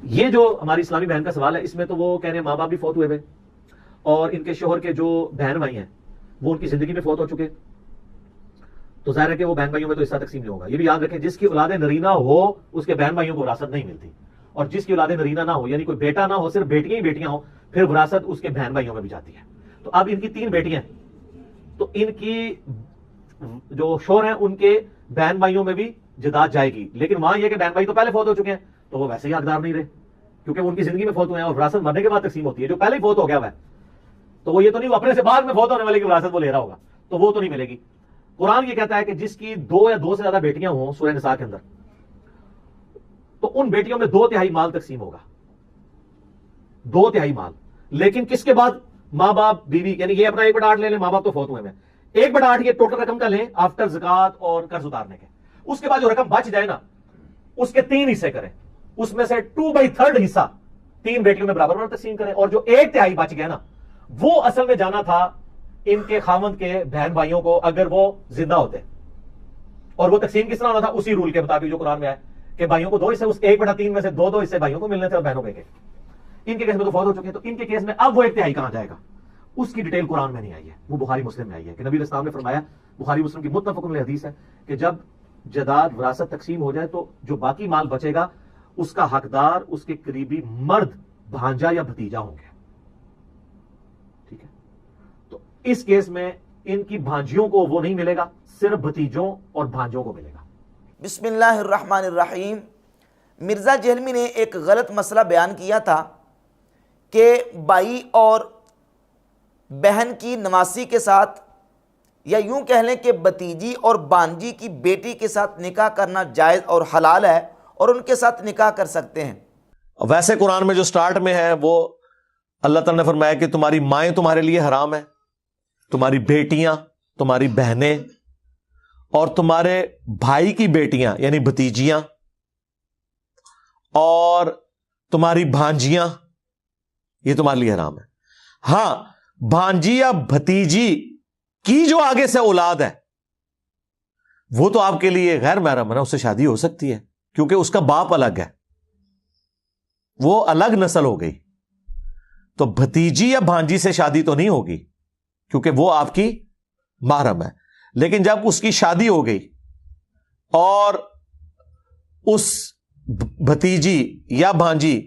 یہ جو ہماری اسلامی بہن کا سوال ہے، اس میں تو وہ کہہ رہے ہیں ماں باپ بھی فوت ہوئے ہوئے اور ان کے شوہر کے جو بہن بھائی ہیں وہ ان کی زندگی میں فوت ہو چکے، تو ظاہر ہے کہ وہ بہن بھائیوں میں تو حصہ تقسیم نہیں ہوگا۔ یہ بھی یاد رکھیں جس کی اولاد نرینہ ہو اس کے بہن بھائیوں کو وراثت نہیں ملتی، اور جس کی اولاد نرینہ نہ ہو یعنی کوئی بیٹا نہ ہو، صرف بیٹیاں ہی بیٹیاں ہوں، پھر وراثت اس کے بہن بھائیوں میں بھی جاتی ہے۔ تو اب ان کی 3 بیٹیاں ہیں، تو ان کی جو شوہر ہیں ان کے بہن بھائیوں میں بھی جداد جائے گی، لیکن وہاں یہ کہ بہن بھائی تو پہلے فوت ہو چکے ہیں تو وہ ویسے ہی حقدار نہیں رہے، کیونکہ وہ ان کی زندگی میں فوت ہوئے ہیں اور وراثت مرنے کے بعد تقسیم ہوتی ہے۔ جو پہلے ہی فوت ہو گیا ہوا ہے تو وہ یہ تو نہیں وہ اپنے سے بعد میں فوت ہونے والے کی وراثت وہ لے رہا ہوگا، تو وہ تو نہیں ملے گی۔ قرآن یہ کہتا ہے کہ جس کی 2 یا 2 سے زیادہ بیٹیاں ہوں سورہ نساء کے اندر، تو ان بیٹیوں میں 2/3 مال تقسیم ہوگا، 2/3 مال۔ لیکن کس کے بعد؟ ماں باپ بیوی، یعنی یہ اپنا 1/8 لے لیں، ماں باپ تو فوت ہوئے ہیں، 1/8 یہ ٹوٹل رقم کا لیں آفٹر زکات اور قرض اتارنے کے۔ اس کے بعد جو رقم بچ جائے نا اس کے 3 حصے کریں، اس میں سے 2/3 حصہ 3 بیٹیوں میں برابر تقسیم کریں، اور جو 1/3 بچ گیا نا وہ اصل میں جانا تھا ان کے خاوند کے بہن بھائیوں کو اگر وہ زندہ ہوتے، اور وہ تقسیم کس طرح ہونا تھا؟ اسی رول کے مطابق جو قرآن میں ہے کہ بھائیوں کو 2 حصے، اس 1/3 میں سے 2 حصے بھائیوں کو ملنے تھے اور بہنوں کے۔ ان کے کیس میں تو فوت ہو چکے ہیں، تو ان کے کیس میں اب وہ 1/3 کہاں جائے گا؟ اس کی ڈیٹیل قرآن میں نہیں آئی ہے، وہ بخاری مسلم میں آئی ہے کہ نبی علیہ السلام نے فرمایا، بخاری مسلم کی متفق علیہ حدیث ہے کہ جب جداد وراثت تقسیم ہو جائے تو جو باقی مال بچے گا اس کا حقدار اس کے قریبی مرد بھانجا یا بھتیجا ہوں گے، ٹھیک ہے؟ تو اس کیس میں ان کی بھانجیوں کو وہ نہیں ملے گا، صرف بھتیجوں اور بھانجوں کو ملے گا۔ بسم اللہ الرحمن الرحیم۔ مرزا جہلمی نے ایک غلط مسئلہ بیان کیا تھا کہ بھائی اور بہن کی نواسی کے ساتھ، یا یوں کہہ لیں کہ بھتیجی اور بانجی کی بیٹی کے ساتھ نکاح کرنا جائز اور حلال ہے، اور ان کے ساتھ نکاح کر سکتے ہیں۔ ویسے قرآن میں جو سٹارٹ میں ہے وہ اللہ تعالیٰ نے فرمایا کہ تمہاری مائیں تمہارے لیے حرام ہے، تمہاری بیٹیاں، تمہاری بہنیں اور تمہارے بھائی کی بیٹیاں یعنی بھتیجیاں اور تمہاری بھانجیاں، یہ تمہارے لیے حرام ہے۔ ہاں، بھانجی یا بھتیجی کی جو آگے سے اولاد ہے وہ تو آپ کے لیے غیر محرم ہے نا، اس سے شادی ہو سکتی ہے کیونکہ اس کا باپ الگ ہے، وہ الگ نسل ہو گئی۔ تو بھتیجی یا بھانجی سے شادی تو نہیں ہوگی کیونکہ وہ آپ کی محرم ہے، لیکن جب اس کی شادی ہو گئی اور اس بھتیجی یا بھانجی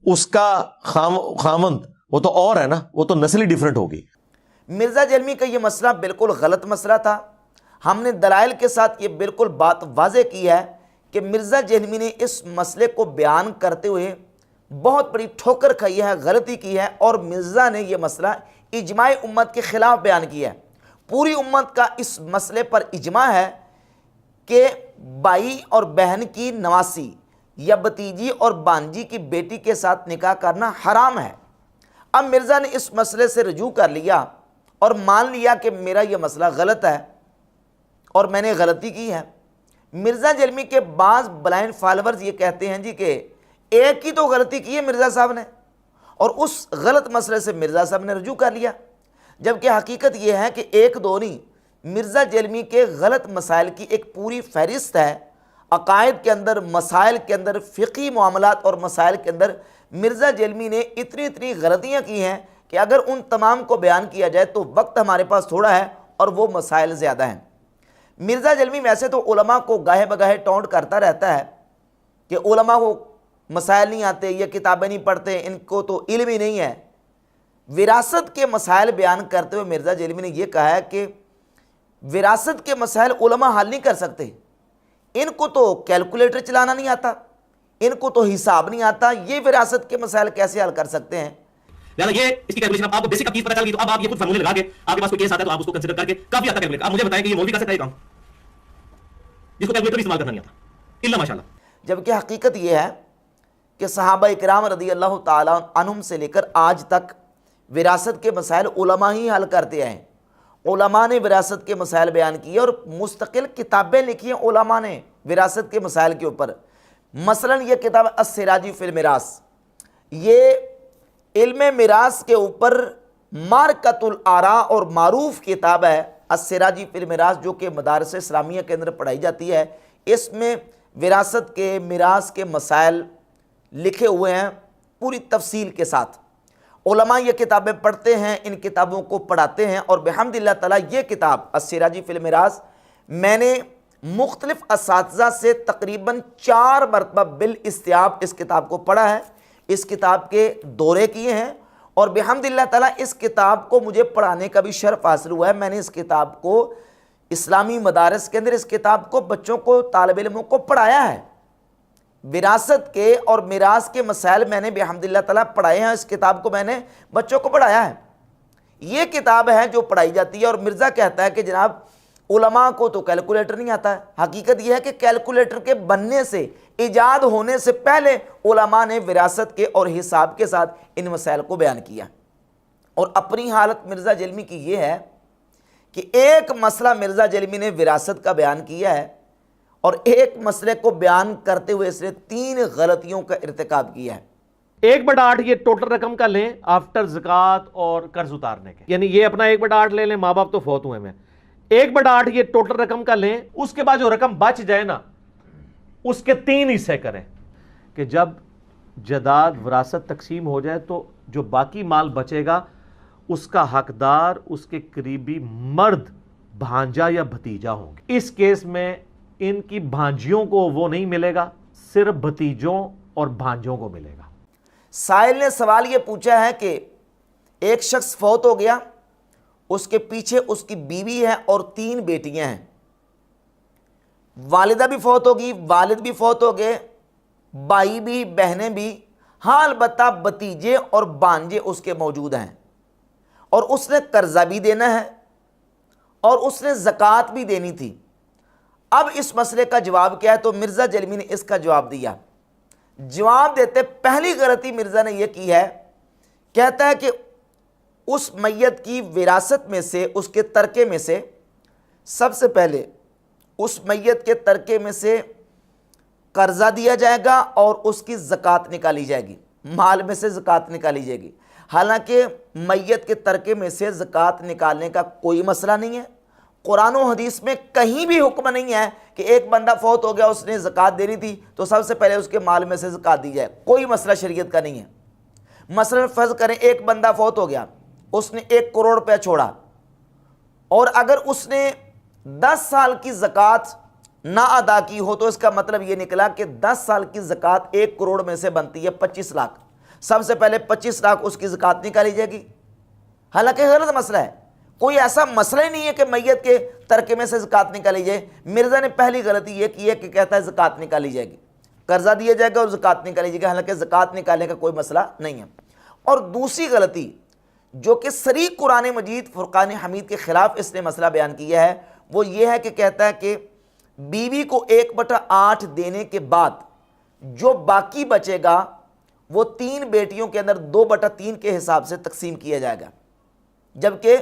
اس کا خامند، وہ تو اور ہے نا، وہ تو نسل ہی ڈیفرنٹ ہوگی۔ مرزا جہلمی کا یہ مسئلہ بالکل غلط مسئلہ تھا۔ ہم نے دلائل کے ساتھ یہ بالکل بات واضح کی ہے کہ مرزا جہلمی نے اس مسئلے کو بیان کرتے ہوئے بہت بڑی ٹھوکر کھائی ہے، غلطی کی ہے، اور مرزا نے یہ مسئلہ اجماع امت کے خلاف بیان کیا ہے۔ پوری امت کا اس مسئلے پر اجماع ہے کہ بھائی اور بہن کی نواسی یا بھتیجی اور بانجی کی بیٹی کے ساتھ نکاح کرنا حرام ہے۔ اب مرزا نے اس مسئلے سے رجوع کر لیا اور مان لیا کہ میرا یہ مسئلہ غلط ہے اور میں نے غلطی کی ہے۔ مرزا جہلمی کے بعض بلائنڈ فالورز یہ کہتے ہیں جی کہ ایک ہی تو غلطی کی ہے مرزا صاحب نے، اور اس غلط مسئلے سے مرزا صاحب نے رجوع کر لیا، جبکہ حقیقت یہ ہے کہ 1-2 نہیں، مرزا جہلمی کے غلط مسائل کی ایک پوری فہرست ہے۔ عقائد کے اندر، مسائل کے اندر، فقہی معاملات اور مسائل کے اندر مرزا جہلمی نے اتنی غلطیاں کی ہیں کہ اگر ان تمام کو بیان کیا جائے تو وقت ہمارے پاس تھوڑا ہے اور وہ مسائل زیادہ ہیں۔ مرزا جہلمی ویسے تو علماء کو گاہے بگاہے ٹونٹ کرتا رہتا ہے کہ علماء کو مسائل نہیں آتے، یہ کتابیں نہیں پڑھتے، ان کو تو علم ہی نہیں ہے۔ وراثت کے مسائل بیان کرتے ہوئے مرزا جہلمی نے یہ کہا ہے کہ وراثت کے مسائل علماء حل نہیں کر سکتے، ان کو تو کیلکولیٹر چلانا نہیں آتا، ان کو تو حساب نہیں آتا، یہ وراثت کے مسائل کیسے حل کر سکتے ہیں؟ یعنی یہ اس کی کیلکولیشن آپ کو بیسک چیز پتہ چل گئی تو اب آپ یہ خود فارمولے لگا کے آپ کے پاس کوئی کیس آتا ہے تو آپ اس کو کنسیڈر کر کے کافی حد تک کیلکولیٹ۔ آپ مجھے بتائیں کہ یہ مولوی کر سکتا ہے یہ کام جس کو کیلکولیٹر استعمال کرنا نہیں آتا الا ماشاءاللہ؟ جبکہ حقیقت یہ ہے کہ صحابہ اکرام رضی اللہ تعالیٰ عنہم سے لے کر آج تک وراثت کے مسائل علماء ہی حل کرتے ہیں۔ علماء نے وراثت کے مسائل بیان کیے اور مستقل کتابیں لکھی ہیں علماء نے وراثت کے مسائل کے اوپر۔ مثلا یہ کتاب السراجی فی المیراث، یہ علم میراث کے اوپر مارکۃ الآراء اور معروف کتاب ہے السراجی فی المیراث، جو کہ مدارس اسلامیہ کے اندر پڑھائی جاتی ہے۔ اس میں وراثت کے، میراث کے مسائل لکھے ہوئے ہیں پوری تفصیل کے ساتھ. علماء یہ کتابیں پڑھتے ہیں, ان کتابوں کو پڑھاتے ہیں, اور بحمد اللہ تعالیٰ یہ کتاب السراج فی المیراث میں نے مختلف اساتذہ سے تقریباً 4 مرتبہ بالاستیاب اس کتاب کو پڑھا ہے, اس کتاب کے دورے کیے ہیں, اور بحمد اللہ تعالیٰ اس کتاب کو مجھے پڑھانے کا بھی شرف حاصل ہوا ہے. میں نے اس کتاب کو اسلامی مدارس کے اندر اس کتاب کو بچوں کو, طالب علموں کو پڑھایا ہے. وراثت کے اور میراث کے مسائل میں نے بحمد اللہ تعالیٰ پڑھائے ہیں, اس کتاب کو میں نے بچوں کو پڑھایا ہے. یہ کتاب ہے جو پڑھائی جاتی ہے, اور مرزا کہتا ہے کہ جناب علماء کو تو کیلکولیٹر نہیں آتا ہے. حقیقت یہ ہے کہ کیلکولیٹر کے بننے سے, ایجاد ہونے سے پہلے علماء نے وراثت کے اور حساب کے ساتھ ان مسائل کو بیان کیا. اور اپنی حالت مرزا جیلمی کی یہ ہے کہ ایک مسئلہ مرزا جیلمی نے وراثت کا بیان کیا ہے, اور ایک مسئلے کو بیان کرتے ہوئے اس نے 3 غلطیوں کا ارتکاب کیا ہے. 1/8 یہ ٹوٹل رقم کا لیں آفٹر زکوٰۃ اور قرض اتارنے کے, یعنی یہ اپنا 1/8 لے لیں, ماں باپ تو فوت ہوئے ہیں. 1/8 یہ ٹوٹل رقم کا لیں, اس کے بعد جو رقم بچ جائے نا اس کے 3 حصے کریں, کہ جب جائیداد وراثت تقسیم ہو جائے تو جو باقی مال بچے گا اس کا حقدار اس کے قریبی مرد بھانجا یا بھتیجا ہوں گے. اس کیس میں ان کی بھانجیوں کو وہ نہیں ملے گا, صرف بھتیجوں اور بھانجوں کو ملے گا. سائل نے سوال یہ پوچھا ہے کہ ایک شخص فوت ہو گیا, اس کے پیچھے اس کی بیوی ہے اور 3 بیٹیاں ہیں. والدہ بھی فوت ہوگی, والد بھی فوت ہو گئے, بھائی بھی, بہنیں بھی, ہاں البتہ بھتیجے اور بھانجے اس کے موجود ہیں, اور اس نے قرضہ بھی دینا ہے اور اس نے زکوٰۃ بھی دینی تھی. اب اس مسئلے کا جواب کیا ہے؟ تو مرزا جیلمی نے اس کا جواب دیا. جواب دیتے پہلی غلطی مرزا نے یہ کی ہے, کہتا ہے کہ اس میت کی وراثت میں سے, اس کے ترکے میں سے, سب سے پہلے اس میت کے ترکے میں سے قرضہ دیا جائے گا اور اس کی زکوٰۃ نکالی جائے گی, مال میں سے زکوٰۃ نکالی جائے گی. حالانکہ میت کے ترکے میں سے زکوٰۃ نکالنے کا کوئی مسئلہ نہیں ہے. قرآن و حدیث میں کہیں بھی حکم نہیں ہے کہ ایک بندہ فوت ہو گیا, اس نے زکوٰۃ دینی تھی تو سب سے پہلے اس کے مال میں سے زکوٰۃ دی جائے. کوئی مسئلہ شریعت کا نہیں ہے. مثلا فرض کریں ایک بندہ فوت ہو گیا, اس نے 1 کروڑ روپیہ چھوڑا, اور اگر اس نے 10 سال کی زکوٰۃ نہ ادا کی ہو تو اس کا مطلب یہ نکلا کہ 10 سال کی زکوٰۃ 1 کروڑ میں سے بنتی ہے 25 لاکھ. سب سے پہلے 25 لاکھ اس کی زکوٰۃ نکالی جائے گی. حالانکہ غلط مسئلہ ہے, کوئی ایسا مسئلہ ہی نہیں ہے کہ میت کے ترکے میں سے زکوٰۃ نکالی جائے. مرزا نے پہلی غلطی یہ کی ہے کہ کہتا ہے زکوٰۃ نکالی جائے گی, قرضہ دیا جائے گا اور زکوٰۃ نکالی جائے گی, حالانکہ زکوٰۃ نکالنے کا کوئی مسئلہ نہیں ہے. اور دوسری غلطی جو کہ صریح قرآن مجید فرقان حمید کے خلاف اس نے مسئلہ بیان کیا ہے, وہ یہ ہے کہ کہتا ہے کہ بیوی کو 1/8 دینے کے بعد جو باقی بچے گا وہ 3 بیٹیوں کے اندر 2/3 کے حساب سے تقسیم کیا جائے گا. جبکہ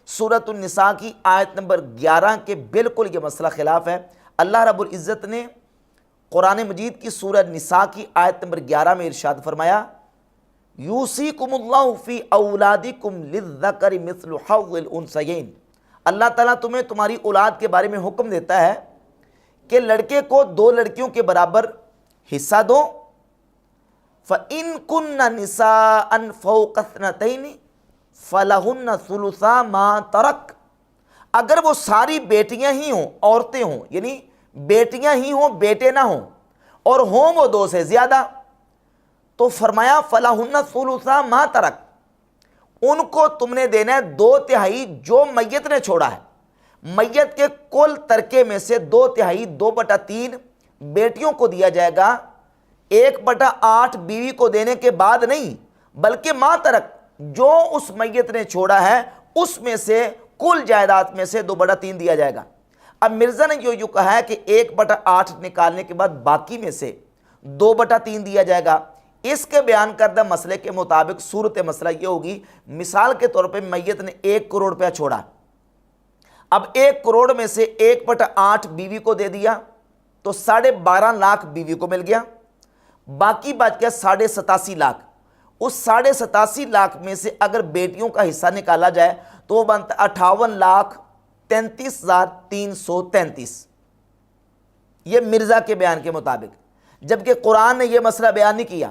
سورۃ النساء کی آیت نمبر 11 کے بالکل یہ مسئلہ خلاف ہے. اللہ رب العزت نے قرآن مجید کی سورۃ نساء کی آیت نمبر 11 میں ارشاد فرمایا, یوصیکم اللہ فی اولادکم للذکر مثل حظ الانثیین. اللہ تعالیٰ تمہیں تمہاری اولاد کے بارے میں حکم دیتا ہے کہ لڑکے کو 2 لڑکیوں کے برابر حصہ دو. فَإِن كُنَّ نِسَاءً فَوْقَ اثْنَتَيْنِ فَلَهُنَّ ثُلُثَا مَا تَرَكَ. اگر وہ ساری بیٹیاں ہی ہوں, عورتیں ہوں, یعنی بیٹیاں ہی ہوں, بیٹے نہ ہوں, اور ہوں وہ 2 سے زیادہ, تو فرمایا فَلَهُنَّ ثُلُثَا مَا تَرَكَ, ان کو تم نے دینا ہے 2/3 جو میت نے چھوڑا ہے. میت کے کل ترکے میں سے 2/3 2/3 بیٹیوں کو دیا جائے گا, 1/8 بیوی کو دینے کے بعد نہیں, بلکہ ماں ترک جو اس میت نے چھوڑا ہے اس میں سے کل جائیداد میں سے 2/3 دیا جائے گا. اب مرزا نے جو کہا ہے کہ 1/8 نکالنے کے بعد باقی میں سے 2/3 دیا جائے گا, اس کے بیان کردہ مسئلے کے مطابق صورت مسئلہ یہ ہوگی, مثال کے طور پہ میت نے 1 کروڑ روپیہ چھوڑا, اب 1 کروڑ میں سے 1/8 بیوی کو دے دیا تو 12.5 لاکھ بیوی کو مل گیا, باقی بچ گیا 87.5 لاکھ. اس 87.5 لاکھ میں سے اگر بیٹیوں کا حصہ نکالا جائے تو وہ بنتا 58,33,333. یہ مرزا کے بیان کے مطابق, جبکہ قرآن نے یہ مسئلہ بیان نہیں کیا.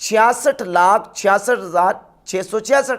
66,66,666